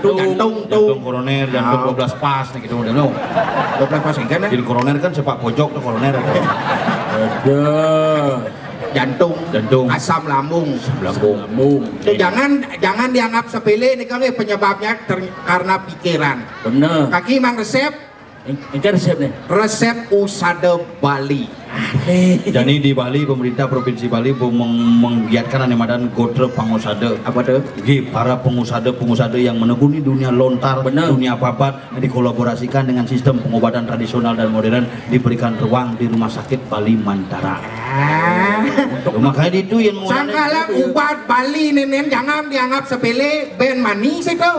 Jantung koroner, jantung 12 pas nih gitu udah lo. 12 pas kan? Jadi koroner kan sepak pojok tuh koroner. Ada jantung, asam lambung. Jangan dianggap sepele ini kan penyebabnya karena pikiran. Bener. Kaki mang resep. Ini resep nih. Resep usada Bali. Jadi di Bali pemerintah provinsi Bali menggiatkan anemadan godre pangusada. Apa tuh? Para pengusaha yang menekuni dunia lontar, dunia babat, dikolaborasikan dengan sistem pengobatan tradisional dan modern, diberikan ruang di Rumah Sakit Bali Mantara. Makanya itu yang sangkalah obat Bali nenen jangan dianggap sepele ben manis itu.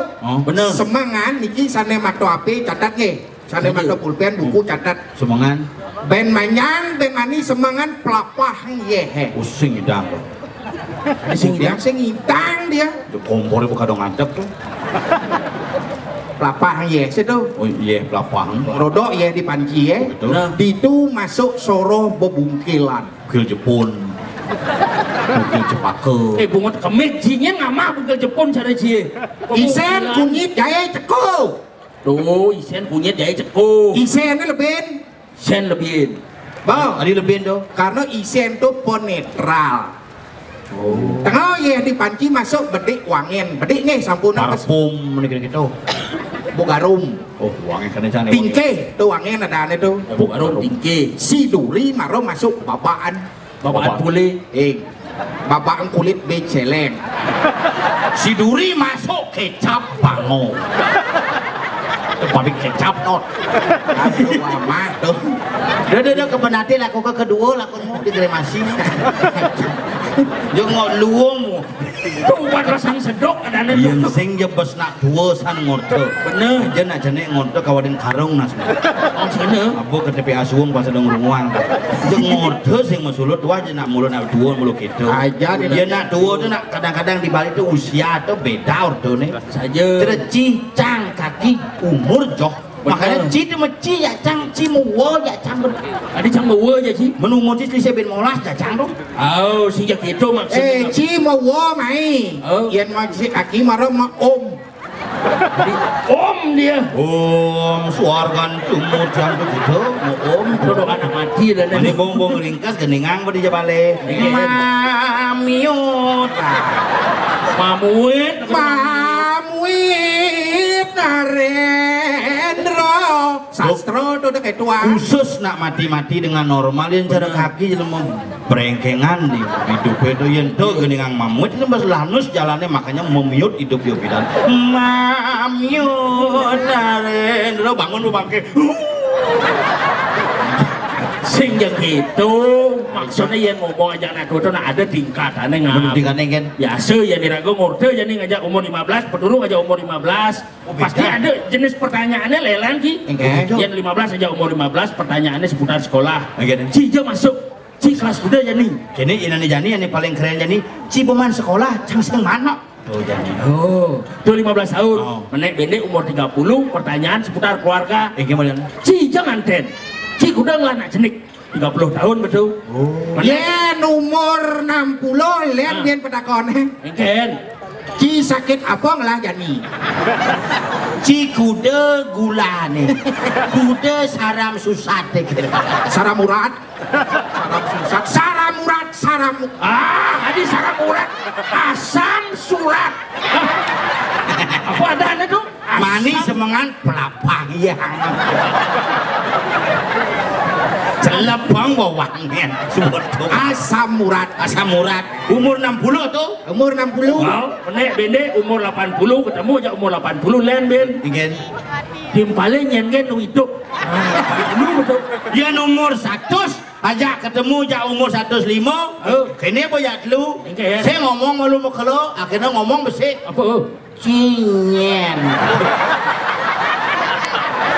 Bener. Semangan niki sane mato api catat nge. Sane mato pulpen buku catat. Semangan. Ben manyang ben manis semangan pelapah yehe. Pusing hidang. Sing hidang dia. Kompornya bukan dong ngadep tuh. Pelapah ye situ. Oh iya pelapah. Rodok ye di panci ye. Nah. Itu masuk soroh bebungkilan. Bukil Jepun. Bukil Jepake. Bungut kemik jinya ngamah bukil Jepun cara cie. Isen kunyit jaya ceko. Tuh isen kunyit jaya ceko. Isen lebih. Isen lebih. Bang, Adi lebih dong. Karena isen tuh netral. Tengah ya di panci masuk bedik wangen, bedik nih sampuna parfum menikah gitu. Bogarum. Oh wangen kan aja nih. Tingke tuh wangen ada ane tuh. Bogarum tingke. Si duri maro masuk babaan pulih. Babaan kulit beceleng. Si duri masuk kecap bango. Pabrik kecap not. Aduh mah tuh. Udah kebenati laku kedua laku mau dikremasi. Jangan luang. Tuh buat rasang sedok ada ane. Yang sing jebes nak dua san ngorte. Bener. Aja nak jane ngorte kawaden karung nas. Oh sana. Abu ke TPA Suwung pas sedang runguang. Jeung ngorte sing mesulut dua aja nak mulu nak dua mulu gitu. Aja dia nak dua tuh nak kadang-kadang di Bali tuh usia tuh beda ortone. Saja. Terus cicang kaki umur joh. Makanya ci itu meci ya cang ci muwo ya cang. Ada cang muwo ya ci. Menu moci lise ben molas ya cang dong. Oh sejak itu maksudnya. Ci muwo mai. Yen mau ci kaki maro ma om. Om dia. Om suargan umur jang begitu. Om produk anak mati dan ini bongbong ringkas geningang di jabale. Mamiut. Mamuit. Narendra sastro tuh udah kayak tua khusus nak mati-mati dengan normal yang cara kaki jadi mau berengkengan di hidup itu yang tuh geningang mamut itu mas lanus jalannya makanya memiut hidup yobidan mamiut Narendra bangun lu bangke sing yang itu maksudnya yang ngomong aja anak itu nak ada tingkatannya nggak tingkatannya kan biasa ya diragu ngorde jadi ngajak umur 15 peduru ngajak umur 15 pasti ada jenis pertanyaannya lelang ki yang 15 aja umur 15 pertanyaannya seputar sekolah Cija masuk Ci kelas udah jadi kini ini jani yang paling keren jadi Ci pemain sekolah cang mana tuh jadi tuh 15 tahun menek bende umur 30 pertanyaan seputar keluarga Ci jangan ten Ci udah nggak anak jenik 30 tahun betul. Ya umur 60 lihat dia pedakonnya. Ken. Ci sakit apa ngelah jani? Ci kuda gula nih. Kuda saram susat deh. Saram murad. Saram susat. Saram murad. Saram. Tadi saram murad. Asam surat. Apa ada ane tuh? Manis semangat pelapang ya. Celepang bawangan asam murad umur 60 tuh umur 60 menek bende umur 80 ketemu aja umur 80 len ben ingin timpalin yen gen hidup ya umur 100 aja ketemu aja umur 105 kene boya lu saya ngomong malu mekelo akhirnya ngomong besi apa cinyen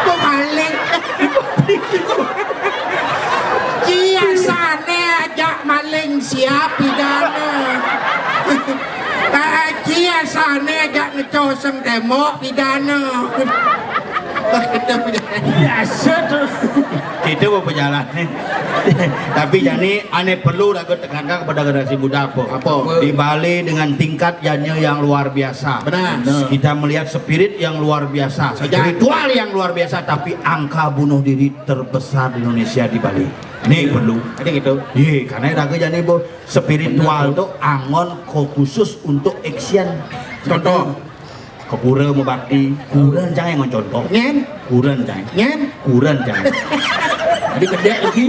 kok balik biasane ajak maling siap pidana biasane ajak ngecoseng demo pidana Biasa tuh. Kita mau berjalan. Tapi jadi aneh perlu aku tekankan kepada generasi muda apa? Di Bali dengan tingkat nyanyi yang luar biasa. Benar. Kita melihat spirit yang luar biasa, ritual yang luar biasa, tapi angka bunuh diri terbesar di Indonesia di Bali. Nih perlu. Ada gitu. Iya, karena raga jadi bu spiritual tuh angon khusus untuk action. Contoh. Kepura mau bakti, kuran jangan yang contoh. Nyen. Kuran jangan. Nyen. Kuran jangan. Jadi gede lagi.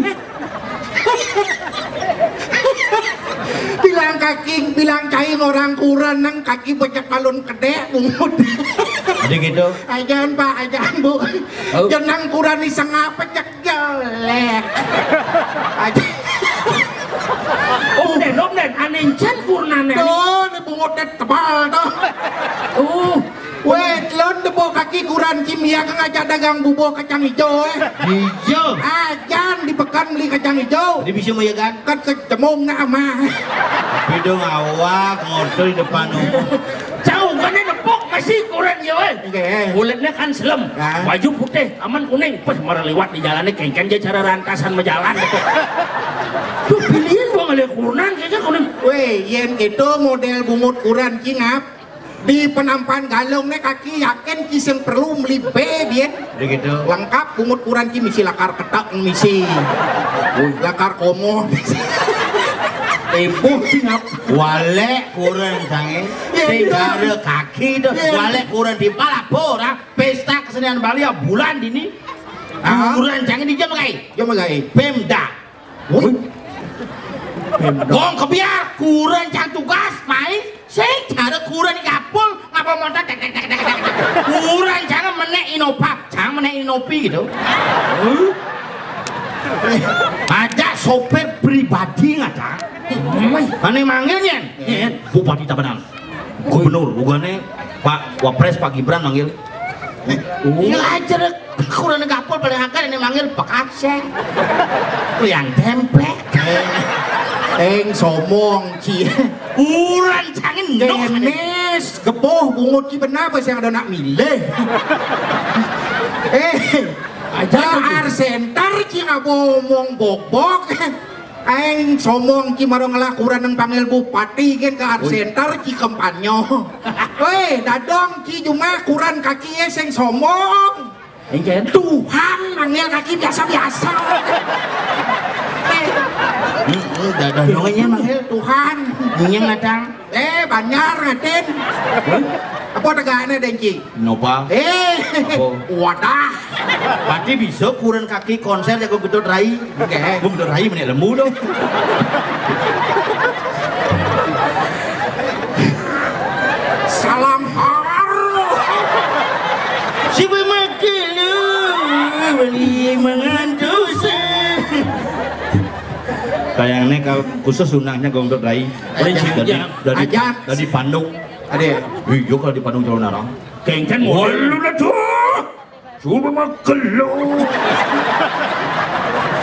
bilang caing orang kuran nang kaki banyak balon kedek bungut. Jadi gitu. Ajan Pak, ajan Bu. Jenang kuran ni sengap pecek jelek. Ajan. Om den, aneh can kurnan ya. Tuh, ni bungut net tebal tuh. Weh, lon debo kaki kuran kimia kang aja dagang bubur kacang hijau Hijau. Ajan di pekan beli kacang hijau. Jadi bisa ya kan? Kan kecemung na ama. Tapi dong awak ngorder di depan umum. Jauh kan nepok masih kurang ya weh. Kulitnya kan selem, baju putih, aman kuning. Pas marah lewat di jalannya kengken dia cara rantasan menjalan. Tuh pilihan gua ngeliat kuran kayaknya kuning. Weh, yen itu model bungut kuran cingap. Di penampan galongnya kaki yakin kisah perlu beli bian. Begitu. Lengkap bungut kuran ki misi lakar ketak misi. Lakar komo. Ibu cingap. Walek kurang sange. Tinggal kaki tuh. Walek kurang di Palapora. Pesta kesenian Bali ya bulan ini. Kurang jangan dijam kai. Jom gai. Pemda. Gong kebiar kurang jangan tugas main. Saya cara kurang di kapul ngapa monta tek kurang jangan menek inopap jangan menek inopi gitu. Ada sopir pribadi nggak tak? Aneh manggilnya Bupati Tabanan, Gubernur, bukannya Pak Wapres Pak Gibran manggil. Ini aja kurang di kapul paling angkat ini manggil Pak Aceh, yang templek. Somong ci. Kurang jangan Genes geboh bungut ci benar pas yang ada nak milih. Aja Center ci ngomong bobok. Aing somong ci marong ngelakuran yang panggil bupati kan ke Art Center ci kampanyo. Weh, dadong ci cuma kuran kaki sing somong. Tuhan manggil kaki biasa-biasa. Dadongnya manggil Tuhan. Yang ngadang. Banyak ngatin. Apa tegaknya Denci? Nopa. Wadah. Berarti bisa kurang kaki konser jago gedot rai. Gue gedot rai menek lembu dong. Salam haru. Si bermakelu beli mengantusa. Kayaknya kalau khusus unangnya gondok rai. Dari Bandung. Ada. Iya kalau di Bandung calon orang. Kengken walu lah tuh. Coba makelu.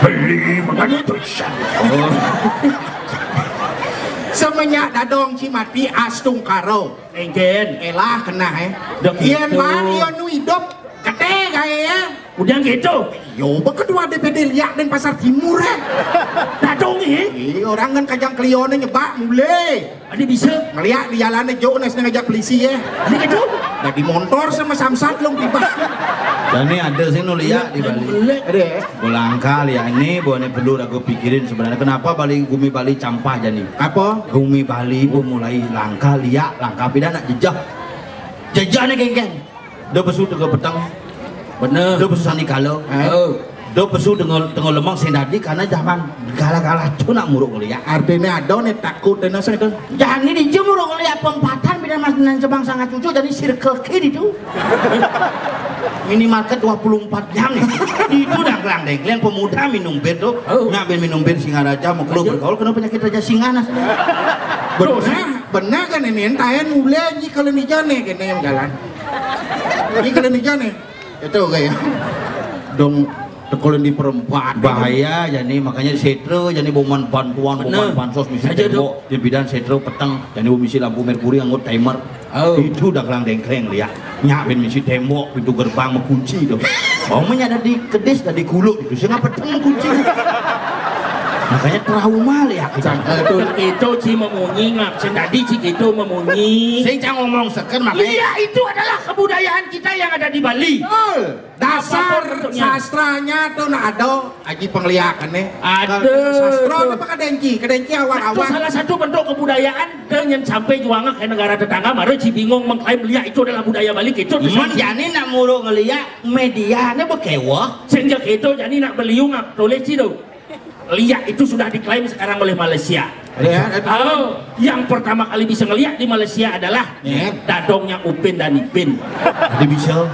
Beli mengantusa. Semenyak dadong cimati astung karo. Kengken. Elah kena Yen ban nu hidup kete gaya. Udah gitu. Yo, kedua DPD liak dan pasar timur Dadong orang kan kajang klione nyebak mulai. Ada bisa ngeliat di jalannya jauh nasi ngajak polisi ya. Ini gitu. Nah di motor sama samsat belum tiba. Dan ini ada sih nulia di Bali. Ada. Bolangka ya ini boleh perlu aku pikirin sebenarnya kenapa Bumi Bali campah jadi. Apa? Bumi Bali mulai langka liak langka pidana jejak. Jejak nih geng-geng. Udah besu tengah petang. Bener. Udah besu sandi kalau. Udah besu tengah lemang sendadi karena zaman kalah-kalah tuh nak muruk ngeliat. Artinya ada nih takut dan nasi itu. Jangan ini dia muruk ngeliat pempatan bidang mas dan sebang sangat cucu jadi circle kiri itu. Minimarket 24 jam nih. Itu dah kelang-kelang pemuda minum bir tuh. Ngambil minum bir Singaraja mau keluar bergaul kena penyakit Raja Singanas. Benar kan ini entahan mulai ni kalau ni jane kena yang jalan. Ni kalau ni jane. Itu kayak dong Kalau di perempuan bahaya jadi makanya setro jadi boman bantuan boman bansos misi tembok di bidang setro petang jadi misi lampu merkuri anggot timer itu udah kelang dengkleng dia nyapin misi tembok pintu gerbang mengunci tuh omanya ada di kedis ada di kuluk itu saya ngapa petang kunci makanya trauma ya itu ci memunyi ngap tadi ci itu memunyi saya ngomong seken makanya iya itu adalah kebudayaan kita yang ada di Bali dasar sastranya tuh ada aji pengliakan nih ada sastra apa kedenci awal-awal salah satu bentuk kebudayaan dengan sampai juanga ke negara tetangga baru ci bingung mengklaim lihat itu adalah budaya Bali itu jadi nak muru ngeliat medianya bekewah sejak itu jadi nak beliung ngap tulis ci tuh lihat itu sudah diklaim sekarang oleh Malaysia. Yang pertama kali bisa ngelihat di Malaysia adalah dadongnya Upin dan Ipin. Jadi bisa.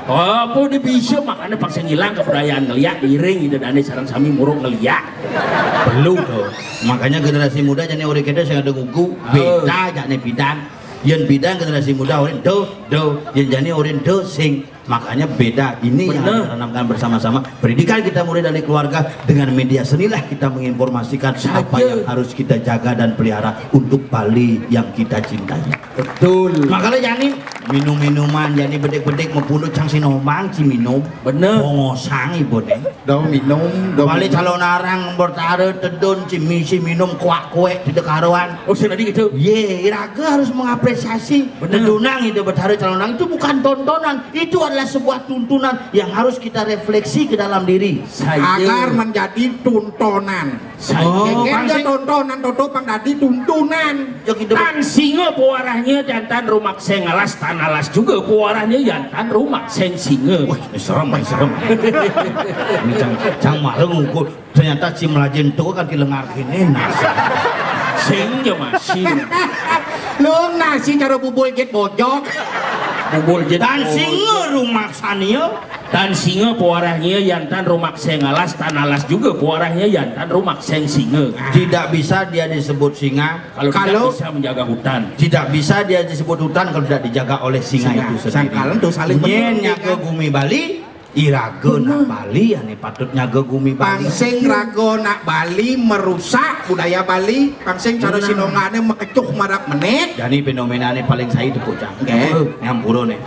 Apa dia bisa makanya paksa ngilang kebudayaan ngelihat iring itu dan sarang sami murung ngelihat. Perlu tuh. Makanya generasi muda jadi orang kita saya ada ngugu beda jadi bidang. Yang bidang generasi muda orang do yang jadi orang do sing. Makanya beda ini yang harus ditanamkan bersama-sama. Pendidikan kita mulai dari keluarga, dengan media senilah kita menginformasikan apa yang harus kita jaga dan pelihara untuk Bali yang kita cintai. Betul. Makanya jadi minum-minuman jadi bedek-bedek membunuh cang sinomang ci minum. Bener. Ngosang ibu deh. Dong minum. Bali calon arang bertara tedon ci misi minum kuak-kuek di dekaruan. Oh tadi gitu. Ye, Iraga harus mengapresiasi. Tedunang itu bertara calon arang itu bukan tontonan, itu adalah sebuah tuntunan yang harus kita refleksi ke dalam diri agar menjadi tuntunan. Kayaknya tontonan totopang jadi tuntunan. Tan singa puarahnya jantan rumah seng alas tan alas juga puarahnya jantan rumah seng singa. Wah, serem. Ini cang malu ngukur ternyata si melajin tuh kan dilengar kini nasi. Sengnya masih. Lu nasi cara bubul get bojok. Bubul jet dan singa rumah sanio dan singa puarahnya yantan rumah seng alas tan alas juga puarahnya yantan rumah seng singa. Tidak bisa dia disebut singa kalau tidak bisa menjaga hutan. Tidak bisa dia disebut hutan kalau tidak dijaga oleh singa itu sendiri. Sangkalan tuh saling menyennya ke Gumi Bali. Irago nak Bali ya nih patutnya ke Gumi Bali. Pangsing rago nak Bali merusak budaya Bali. Pangsing cara sinongane mekecuh marak menit. Jadi fenomena ini paling saya itu bocah. Nyampuro nih.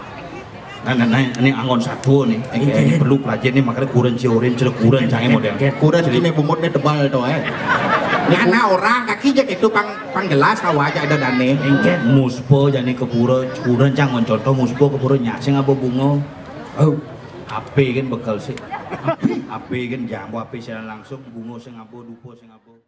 Nah, ini angon satu nih. Ini perlu pelajaran nih makanya kurang ciorin kurang canggih model. Kurang ini bumutnya tebal tuh Nyana orang kaki jak itu panggelas hawa aja ada dane. Engket muspo jadi kepuro kurang cangon contoh muspo kepuro nyasing apa bungo. HP kan bekal sih. HP kan jambu HP secara langsung bungo sing apa dupo sing apa.